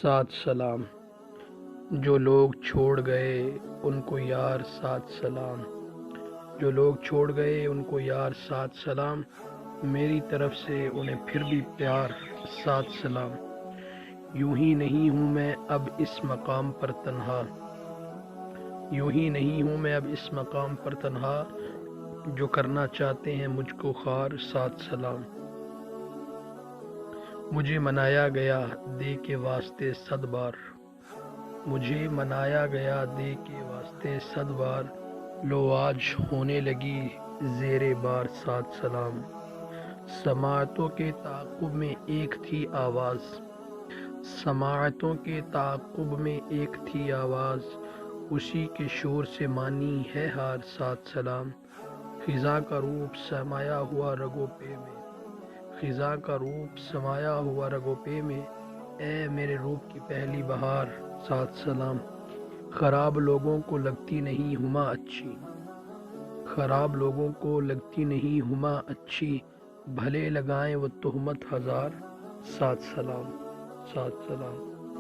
سات سلام۔ جو لوگ چھوڑ گئے ان کو یار سات سلام۔ جو لوگ چھوڑ گئے ان کو یار سات سلام۔ میری طرف سے انہیں پھر بھی پیار سات سلام۔ یوں ہی نہیں ہوں میں اب اس مقام پر تنہا، یوں ہی نہیں ہوں میں اب اس مقام پر تنہا، جو کرنا چاہتے ہیں مجھ کو خوار سات سلام۔ مجھے منایا گیا دے کے واسطے صد بار، مجھے منایا گیا دے کے واسطے صد بار، لو آج ہونے لگی زیر بار سات سلام۔ سماعتوں کے تعاقب میں ایک تھی آواز، سماعتوں کے تعاقب میں ایک تھی آواز، اسی کے شور سے مانی ہے ہار سات سلام۔ خزاں کا روپ سمایا ہوا رگوں پے میں، خزاں کا روپ سمایا ہوا رگوں پے میں، اے میرے روپ کی پہلی بہار سات سلام۔ خراب لوگوں کو لگتی نہیں ہما اچھی، خراب لوگوں کو لگتی نہیں ہما اچھی، بھلے لگائیں وہ تہمت ہزار سات سلام، سات سلام۔